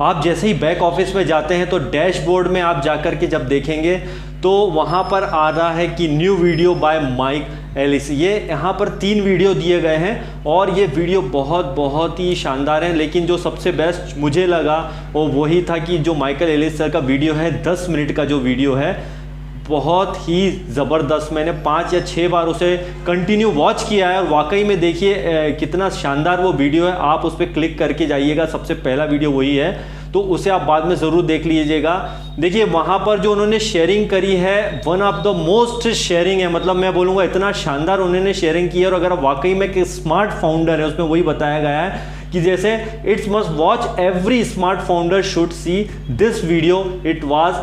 आप जैसे ही back office में जाते हैं तो डैशबोर्ड में आप जाकर के जब देखेंगे तो वहाँ पर आ रहा है कि new video by Mike Ellis. ये यहाँ पर 3 वीडियो दिए गए हैं और ये वीडियो बहुत ही शानदार हैं, लेकिन जो सबसे बेस्ट मुझे लगा वो वही था कि जो माइकल एलिस सर का वीडियो है 10 मिनट का जो वीडियो है, बहुत ही ज़बरदस्त। मैंने 5 या 6 बार उसे कंटिन्यू वॉच किया है और वाकई में देखिए कितना शानदार वो वीडियो है। आप उस पर क्लिक करके जाइएगा, सबसे पहला वीडियो वही है, तो उसे आप बाद में ज़रूर देख लीजिएगा। देखिए वहाँ पर जो उन्होंने शेयरिंग करी है, one of the most sharing है, मतलब मैं बोलूँगा इतना शानदार उन्होंने शेयरिंग की है। और अगर आप वाकई में एक स्मार्ट फाउंडर है, उसमें वही बताया गया है कि जैसे it's must watch every smart founder should see this video, it was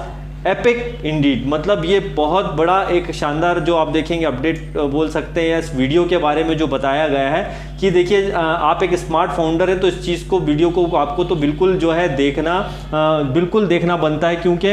epic Indeed. मतलब ये बहुत बड़ा एक शानदार जो आप देखेंगे अपडेट बोल सकते हैं इस वीडियो के बारे में जो बताया गया है कि देखिए आप एक स्मार्ट फाउंडर है तो इस चीज़ को वीडियो को आपको तो बिल्कुल जो है देखना बिल्कुल देखना बनता है, क्योंकि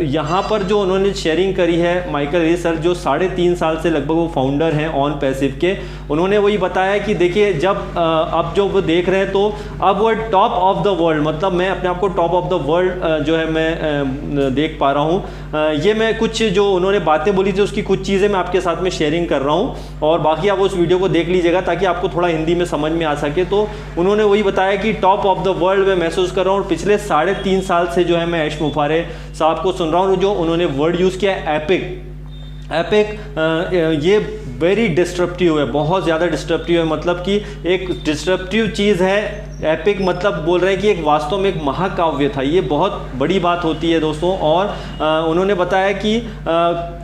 यहाँ पर जो उन्होंने शेयरिंग करी है माइकल एलिस सर, जो 3.5 साल से लगभग वो फाउंडर हैं ऑन पैसिव के, उन्होंने वही बताया कि देखिए जब अब जो वो देख रहे हैं तो अब वो टॉप ऑफ द वर्ल्ड, मतलब मैं अपने आप को टॉप ऑफ द वर्ल्ड जो है मैं देख पा रहा हूँ। ये मैं कुछ जो उन्होंने बातें बोली थी उसकी कुछ चीज़ें मैं आपके साथ में शेयरिंग कर रहा हूँ और बाकी आप उस वीडियो को देख लीजिएगा ताकि आपको थोड़ा हिंदी में समझ में आ सके। तो उन्होंने वही बताया कि टॉप ऑफ द वर्ल्ड में महसूस कर रहा हूँ और पिछले 3.5 साल से जो है मैं ऐश मुफारे साहब को सुन रहा हूँ। जो उन्होंने वर्ड यूज़ किया है एपिक, ये वेरी डिस्ट्रप्टिव है, बहुत ज़्यादा डिस्ट्रप्टिव है, मतलब कि एक डिस्ट्रप्टिव चीज़ है। एपिक मतलब बोल रहे हैं कि एक वास्तव में एक महाकाव्य था, ये बहुत बड़ी बात होती है दोस्तों। और उन्होंने बताया कि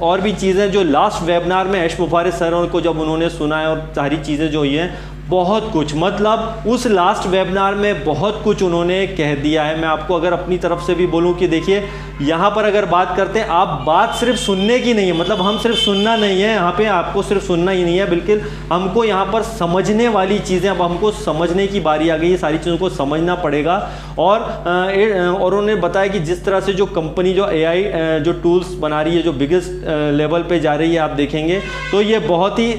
और भी चीज़ें जो लास्ट वेबिनार में ऐश मुफारे सर को जब उन्होंने सुना है और सारी चीज़ें जो हुई हैं, बहुत कुछ, मतलब उस लास्ट वेबिनार में बहुत कुछ उन्होंने कह दिया है। मैं आपको अगर अपनी तरफ से भी बोलूं कि देखिए यहाँ पर अगर बात करते हैं, आप बात सिर्फ सुनने की नहीं है, मतलब हम सिर्फ सुनना नहीं है यहाँ पे, आपको सिर्फ सुनना ही नहीं है, बिल्कुल हमको यहाँ पर समझने वाली चीज़ें, अब हमको समझने की बारी आ गई है, सारी चीज़ों को समझना पड़ेगा। और उन्होंने बताया कि जिस तरह से जो कंपनी जो AI जो टूल्स बना रही है, जो बिगेस्ट लेवल पे जा रही है, आप देखेंगे तो ये बहुत ही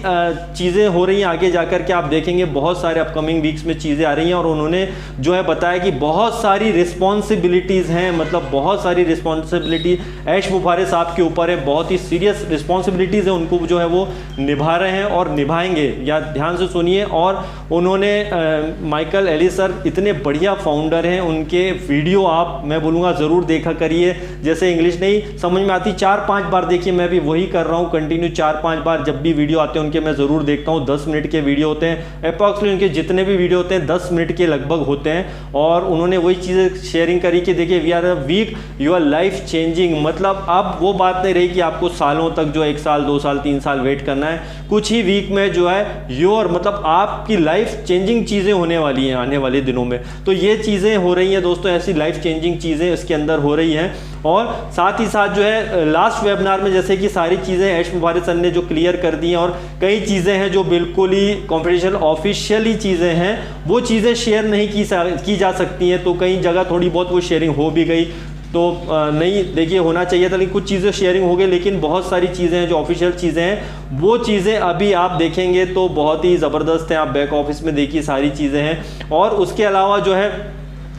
चीज़ें हो रही हैं आगे जाकर के, आप देखेंगे बहुत सारे अपकमिंग वीक्स में चीज़ें आ रही हैं। और उन्होंने जो है बताया कि बहुत सारी रिस्पॉन्सिबिलिटीज़ हैं, मतलब बहुत सारी रिस्पॉन्सिबिलिटी ऐश मुफारे साहब के ऊपर है, बहुत ही सीरियस रिस्पॉन्सिबिलिटीज़ है, उनको जो है वो निभा रहे हैं और निभाएंगे, या ध्यान से सुनिए। और उन्होंने माइकल एलिस सर इतने बढ़िया फाउंडर हैं, उनके वीडियो आप मैं बोलूँगा ज़रूर देखा करिए। जैसे इंग्लिश नहीं समझ में आती 4-5 बार देखिए, मैं भी वही कर रहा हूँ कंटिन्यू, 4-5 बार जब भी वीडियो आते हैं उनके मैं ज़रूर देखता हूँ। 10 मिनट के वीडियो होते हैं, अप्रॉक्सली उनके जितने भी वीडियो होते हैं 10 मिनट के लगभग होते हैं। और उन्होंने वही चीज़ें शेयरिंग करी कि देखिए we are a weak you are life changing, मतलब अब वो बात नहीं रही कि आपको सालों तक जो 1 साल 2 साल 3 साल वेट करना है, कुछ ही वीक में जो है योर मतलब आपकी लाइफ चेंजिंग चीज़ें होने वाली हैं आने वाले दिनों में। तो ये चीज़ें हो रही हैं दोस्तों, ऐसी लाइफ चेंजिंग चीज़ें इसके अंदर हो रही हैं। और साथ ही साथ जो है लास्ट वेबिनार में जैसे कि सारी चीज़ें ऐश मुफारे सर ने जो क्लियर कर दी हैं, और कई चीज़ें हैं जो बिल्कुल ही कॉन्फिडेंशियल ऑफिशियली चीज़ें हैं, वो चीज़ें शेयर नहीं की जा सकती हैं। तो कई जगह थोड़ी बहुत वो शेयरिंग हो भी गई, तो नहीं देखिए होना चाहिए था, लेकिन कुछ चीज़ें शेयरिंग हो गई, लेकिन बहुत सारी चीज़ें हैं जो ऑफिशियल चीज़ें हैं, वो चीज़ें अभी आप देखेंगे तो बहुत ही ज़बरदस्त हैं। आप बैक ऑफिस में देखिए सारी चीज़ें हैं। और उसके अलावा जो है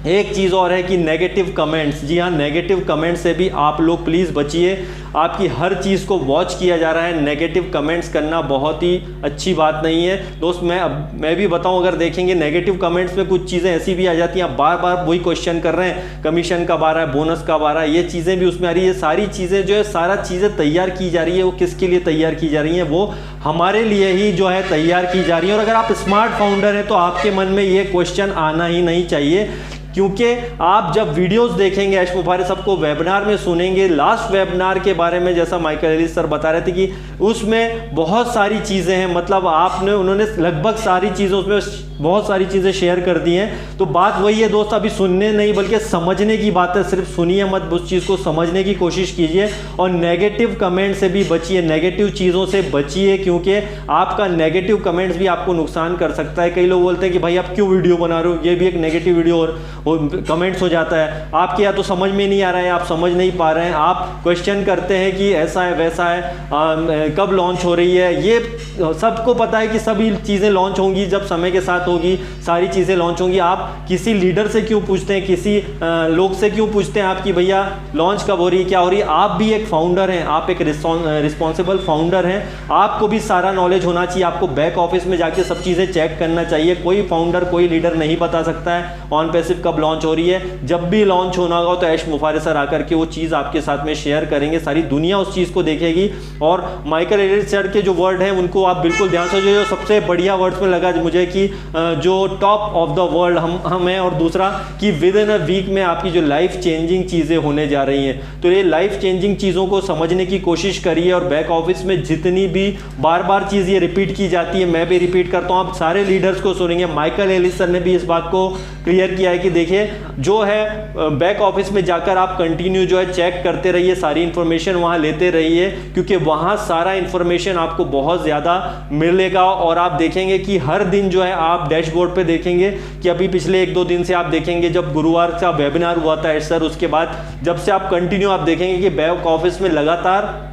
एक चीज़ और है कि नेगेटिव कमेंट्स, जी हाँ, नेगेटिव कमेंट्स से भी आप लोग प्लीज़ बचिए। आपकी हर चीज़ को वॉच किया जा रहा है, नेगेटिव कमेंट्स करना बहुत ही अच्छी बात नहीं है दोस्त। मैं भी बताऊं, अगर देखेंगे नेगेटिव कमेंट्स में कुछ चीज़ें ऐसी भी आ जाती हैं, आप बार बार वही क्वेश्चन कर रहे हैं, कमीशन कब आ रहा है, बोनस कब आ रहा है, ये चीज़ें भी उसमें आ रही है। सारी चीज़ें जो है सारा चीज़ें तैयार की जा रही है, वो किसके लिए तैयार की जा रही हैं, वो हमारे लिए ही जो है तैयार की जा रही है। और अगर आप स्मार्ट फाउंडर हैं तो आपके मन में ये क्वेश्चन आना ही नहीं चाहिए, क्योंकि आप जब वीडियोस देखेंगे ऐश मुफारे सबको वेबिनार में सुनेंगे, लास्ट वेबिनार के बारे में जैसा माइकल एलिस सर बता रहे थे कि उसमें बहुत सारी चीज़ें हैं, मतलब उन्होंने लगभग सारी चीज़ें उसमें बहुत सारी चीज़ें शेयर कर दी हैं। तो बात वही है दोस्त, अभी सुनने नहीं बल्कि समझने की बात है, सिर्फ सुनिए मत, उस चीज़ को समझने की कोशिश कीजिए। और नेगेटिव कमेंट से भी बचिए, नेगेटिव चीज़ों से बचिए, क्योंकि आपका नेगेटिव कमेंट्स भी आपको नुकसान कर सकता है। कई लोग बोलते हैं कि भाई आप क्यों वीडियो बना रहे हो, ये भी एक नेगेटिव वीडियो कमेंट्स हो जाता है, आपके या तो समझ में नहीं आ रहा है, आप समझ नहीं पा रहे हैं, आप क्वेश्चन करते हैं कि ऐसा है वैसा है, कब लॉन्च हो रही है। ये सबको पता है कि सभी चीज़ें लॉन्च होंगी जब समय के साथ होगी, सारी चीज़ें लॉन्च होंगी। आप किसी लीडर से क्यों पूछते हैं, किसी लोग से क्यों पूछते हैं आप कि भैया लॉन्च कब हो रही है, क्या हो रही है? आप भी एक फाउंडर हैं, आप एक रिस्पॉन्सिबल फाउंडर हैं, आपको भी सारा नॉलेज होना चाहिए। आपको बैक ऑफिस में जाके सब चीज़ें चेक करना चाहिए। कोई फाउंडर, कोई लीडर नहीं बता सकता है ऑन पैसिव कब लॉन्च हो रही है। जब भी लॉन्च होना होगा तो ऐश मुफारिस सर आकर के वो चीज़ आपके साथ में शेयर करेंगे, सारी दुनिया उस चीज़ को देखेगी। और माइकल एलियट सर के जो वर्ड हैं उनको आप बिल्कुल ध्यान से, जो सबसे बढ़िया वर्ड्स में लगा मुझे कि जो टॉप ऑफ द वर्ल्ड हम हैं, और दूसरा कि विद इन अ वीक में आपकी जो लाइफ चेंजिंग चीज़ें होने जा रही हैं। तो ये लाइफ चेंजिंग चीज़ों को समझने की कोशिश करिए। और बैक ऑफिस में जितनी भी बार बार चीज़ ये रिपीट की जाती है, मैं भी रिपीट करता हूँ, आप सारे लीडर्स को सुनेंगे। माइकल एलियट सर ने भी इस बात को क्लियर किया है कि देखिए जो है बैक ऑफिस में जाकर आप कंटिन्यू जो है चेक करते रहिए, सारी इंफॉर्मेशन वहाँ लेते रहिए, क्योंकि वहाँ सारा इंफॉर्मेशन आपको बहुत ज़्यादा मिलेगा। और आप देखेंगे कि हर दिन जो है आप डैशबोर्ड पे देखेंगे कि अभी पिछले 1-2 दिन से आप देखेंगे, जब गुरुवार का वेबिनार हुआ था सर, उसके बाद जब से आप कंटिन्यू आप देखेंगे कि बैक ऑफिस में लगातार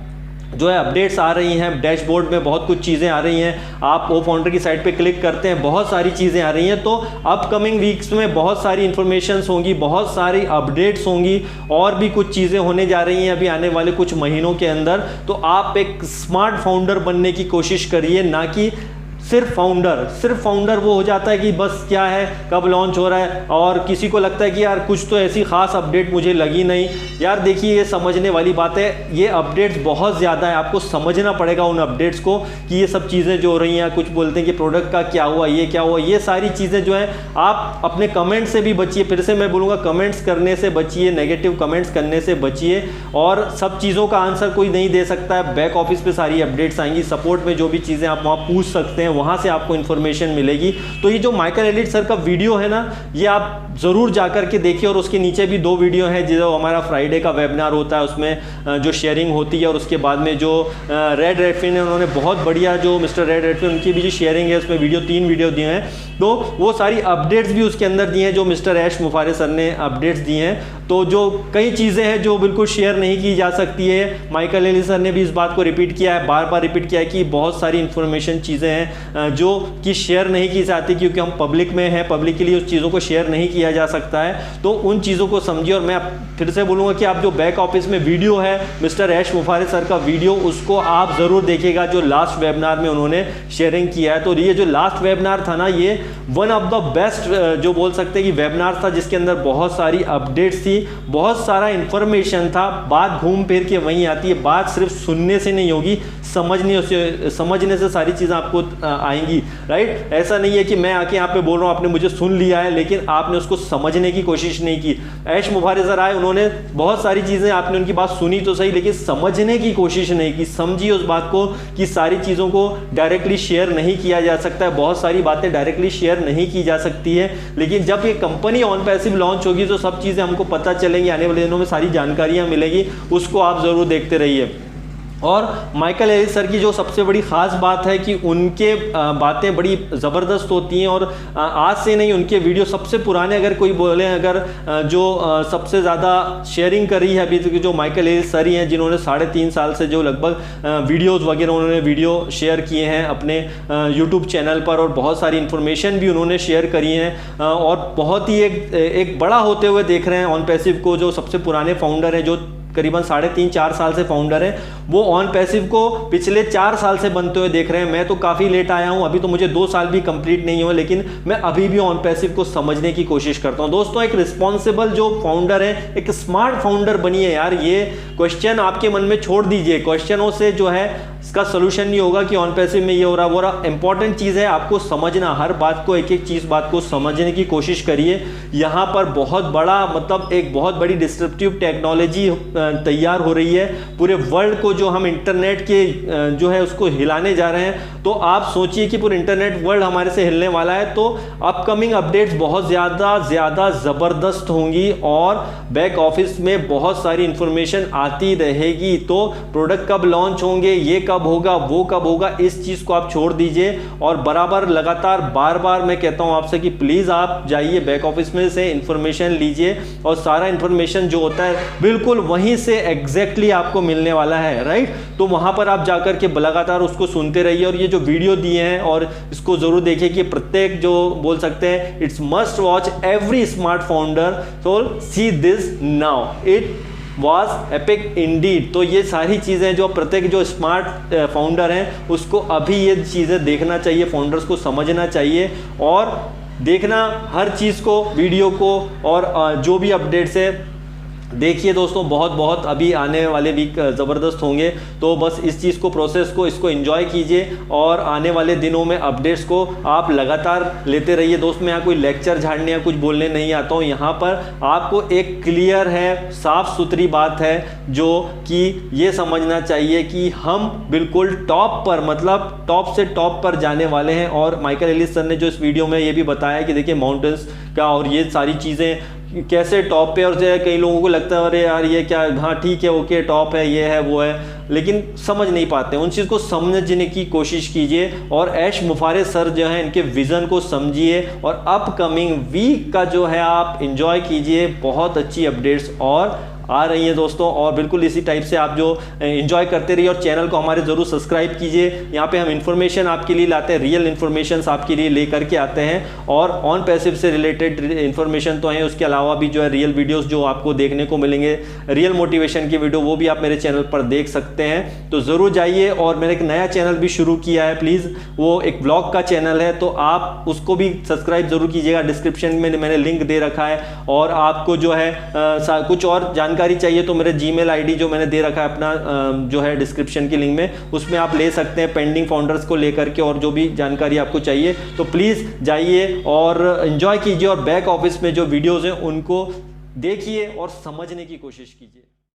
जो है अपडेट्स आ रही हैं, डैशबोर्ड में बहुत कुछ चीज़ें आ रही हैं। आप वो फाउंडर की साइट पे क्लिक करते हैं, बहुत सारी चीज़ें आ रही हैं। तो अपकमिंग वीक्स में बहुत सारी इंफॉर्मेशंस होंगी, बहुत सारी अपडेट्स होंगी, और भी कुछ चीज़ें होने जा रही हैं अभी आने वाले कुछ महीनों के अंदर। तो आप एक स्मार्ट फाउंडर बनने की कोशिश करिए, ना कि सिर्फ फाउंडर वो हो जाता है कि बस क्या है, कब लॉन्च हो रहा है, और किसी को लगता है कि यार कुछ तो ऐसी खास अपडेट मुझे लगी नहीं। यार देखिए, ये समझने वाली बात है, ये अपडेट्स बहुत ज़्यादा है, आपको समझना पड़ेगा उन अपडेट्स को कि ये सब चीज़ें जो हो रही हैं। कुछ बोलते हैं कि प्रोडक्ट का क्या हुआ, ये क्या हुआ, ये सारी चीज़ें जो है आप अपने कमेंट से भी बचिए। फिर से मैं बोलूँगा, कमेंट्स करने से बचिए, नेगेटिव कमेंट्स करने से बचिए। और सब चीज़ों का आंसर कोई नहीं दे सकता है, बैक ऑफिस पे सारी अपडेट्स आएंगी, सपोर्ट में जो भी चीज़ें आप वहाँ पूछ सकते हैं, वहाँ से आपको इन्फॉर्मेशन मिलेगी। तो ये जो माइकल एलियट सर का वीडियो है ना, ये आप ज़रूर जाकर के देखिए। और उसके नीचे भी 2 वीडियो हैं, जो हमारा फ्राइडे का वेबिनार होता है उसमें जो शेयरिंग होती है, और उसके बाद में जो रेड रेडफिन है, उन्होंने बहुत बढ़िया, जो मिस्टर रेड रेडफिन, उनकी भी जो शेयरिंग है उसमें 3 वीडियो दिए हैं। तो वो सारी अपडेट्स भी उसके अंदर दी हैं जो मिस्टर ऐश मुफारिस सर ने अपडेट्स दी हैं। तो जो कई चीज़ें हैं जो बिल्कुल शेयर नहीं की जा सकती है, माइकल एलियट सर ने भी इस बात को रिपीट किया है, बार बार रिपीट किया है कि बहुत सारी इंफॉर्मेशन चीज़ें हैं जो कि शेयर नहीं की जाती, क्योंकि हम पब्लिक में हैं, पब्लिक के लिए उस चीज़ों को शेयर नहीं किया जा सकता है। तो उन चीज़ों को समझिए। और मैं फिर से बोलूँगा कि आप जो बैक ऑफिस में वीडियो है मिस्टर ऐश मुफारिस सर का वीडियो, उसको आप ज़रूर देखिएगा, जो लास्ट वेबिनार में उन्होंने शेयरिंग किया है। तो ये जो लास्ट वेबिनार था ना, ये वन ऑफ द बेस्ट जो बोल सकते हैं कि वेबिनार था, जिसके अंदर बहुत सारी अपडेट्स थी, बहुत सारा इंफॉर्मेशन था। बात घूम फिर के वहीं आती है, बात सिर्फ सुनने से नहीं होगी, समझने से सारी चीज़ें आपको आएंगी, राइट। ऐसा नहीं है कि मैं आके यहाँ पे बोल रहा हूँ, आपने मुझे सुन लिया है, लेकिन आपने उसको समझने की कोशिश नहीं की। ऐश मुफारिस सर आए, उन्होंने बहुत सारी चीज़ें, आपने उनकी बात सुनी तो सही, लेकिन समझने की कोशिश नहीं की। समझिए उस बात को कि सारी चीज़ों को डायरेक्टली शेयर नहीं किया जा सकता है, बहुत सारी बातें डायरेक्टली शेयर नहीं की जा सकती है। लेकिन जब ये कंपनी ऑन पैसिव लॉन्च होगी तो सब चीज़ें हमको पता चलेंगी, आने वाले दिनों में सारी जानकारियाँ मिलेगी, उसको आप ज़रूर देखते रहिए। और माइकल एलियट सर की जो सबसे बड़ी ख़ास बात है कि उनके बातें बड़ी ज़बरदस्त होती हैं, और आज से नहीं, उनके वीडियो सबसे पुराने, अगर कोई बोले, अगर जो सबसे ज़्यादा शेयरिंग करी है अभी तक, जो माइकल एलियट सर ही हैं, जिन्होंने 3.5 साल से जो लगभग वीडियोज़ वगैरह उन्होंने वीडियो शेयर किए हैं अपने यूट्यूब चैनल पर, और बहुत सारी इन्फॉर्मेशन भी उन्होंने शेयर करी हैं। और बहुत ही एक बड़ा होते हुए देख रहे हैं ऑन पैसिव को। जो सबसे पुराने फाउंडर हैं, जो करीबन 3.5-4 साल से फाउंडर हैं, वो ऑन पैसिव को पिछले 4 साल से बनते हुए देख रहे हैं। मैं तो काफ़ी लेट आया हूं, अभी तो मुझे 2 साल भी कंप्लीट नहीं हुए, लेकिन मैं अभी भी ऑन पैसिव को समझने की कोशिश करता हूं। दोस्तों, एक रिस्पॉन्सिबल जो फाउंडर है, एक स्मार्ट फाउंडर बनिए यार। ये क्वेश्चन आपके मन में छोड़ दीजिए, क्वेश्चनों से जो है इसका सोल्यूशन नहीं होगा कि ऑन पैसिव में ये हो रहा वो रहा। इंपॉर्टेंट चीज़ है आपको समझना, हर बात को, एक एक चीज़ बात को समझने की कोशिश करिए। यहाँ पर बहुत बड़ा, मतलब एक बहुत बड़ी डिस्ट्रप्टिव टेक्नोलॉजी तैयार हो रही है पूरे वर्ल्ड को, जो हम इंटरनेट के जो है उसको हिलाने जा रहे हैं। तो आप सोचिए कि पूरा इंटरनेट वर्ल्ड हमारे से हिलने वाला है। तो अपकमिंग अपडेट्स बहुत ज़्यादा ज़बरदस्त होंगी, और बैक ऑफिस में बहुत सारी इंफॉर्मेशन आती रहेगी। तो प्रोडक्ट कब लॉन्च होंगे, ये कब होगा, वो कब होगा, इस चीज़ को आप छोड़ दीजिए और बराबर लगातार बार बार मैं कहता हूँ आपसे कि प्लीज़ आप जाइए बैक ऑफिस में से इंफॉर्मेशन लीजिए और सारा इंफॉर्मेशन जो होता है बिल्कुल वहीं से एग्जैक्टली आपको मिलने वाला है, राइट। तो वहाँ पर आप जाकर के लगातार उसको सुनते रहिए और ये जो वीडियो दिए हैं और इसको ज़रूर देखिए कि प्रत्येक जो बोल सकते हैं it's must watch every smart founder, so see this now, it was epic Indeed. तो ये सारी चीज़ें जो प्रत्येक जो स्मार्ट फाउंडर हैं उसको अभी ये चीज़ें देखना चाहिए, फाउंडर्स को समझना चाहिए और देखना हर चीज़ को, वीडियो को और जो भी अपडेट्स है देखिए दोस्तों। बहुत बहुत अभी आने वाले वीक ज़बरदस्त होंगे, तो बस इस चीज़ को, प्रोसेस को, इसको एंजॉय कीजिए और आने वाले दिनों में अपडेट्स को आप लगातार लेते रहिए। दोस्त मैं यहाँ कोई लेक्चर झाड़ने या कुछ बोलने नहीं आता हूँ, यहाँ पर आपको एक क्लियर है, साफ सुथरी बात है जो कि ये समझना चाहिए कि हम बिल्कुल टॉप पर, मतलब टॉप से टॉप पर जाने वाले हैं। और माइकल एलिस सर ने जो इस वीडियो में ये भी बताया कि देखिए माउंटेन्स का और ये सारी चीज़ें कैसे टॉप पे, और कई लोगों को लगता है अरे यार ये क्या, हाँ ठीक है ओके टॉप है, ये है वो है, लेकिन समझ नहीं पाते। उन चीज़ को समझने की कोशिश कीजिए और ऐश मुफारे सर जो है इनके विज़न को समझिए और अपकमिंग वीक का जो है आप एंजॉय कीजिए। बहुत अच्छी अपडेट्स और आ रही है दोस्तों और बिल्कुल इसी टाइप से आप जो एंजॉय करते रहिए और चैनल को हमारे ज़रूर सब्सक्राइब कीजिए। यहाँ पे हम इन्फॉर्मेशन आपके लिए लाते हैं, रियल इन्फॉर्मेशन आपके लिए लेकर के आते हैं और ऑन पैसिव से रिलेटेड इन्फॉर्मेशन तो है, उसके अलावा भी जो है रियल वीडियोस जो आपको देखने को मिलेंगे, रियल मोटिवेशन की वीडियो, वो भी आप मेरे चैनल पर देख सकते हैं। तो ज़रूर जाइए और मैंने एक नया चैनल भी शुरू किया है, प्लीज़ वो एक ब्लॉग का चैनल है, तो आप उसको भी सब्सक्राइब ज़रूर कीजिएगा। डिस्क्रिप्शन में मैंने लिंक दे रखा है और आपको जो है कुछ और जानकारी चाहिए तो मेरे जीमेल आईडी जो मैंने दे रखा है अपना जो है डिस्क्रिप्शन की लिंक में, उसमें आप ले सकते हैं पेंडिंग फाउंडर्स को लेकर के और जो भी जानकारी आपको चाहिए। तो प्लीज़ जाइए और एंजॉय कीजिए और बैक ऑफिस में जो वीडियोज़ हैं उनको देखिए और समझने की कोशिश कीजिए।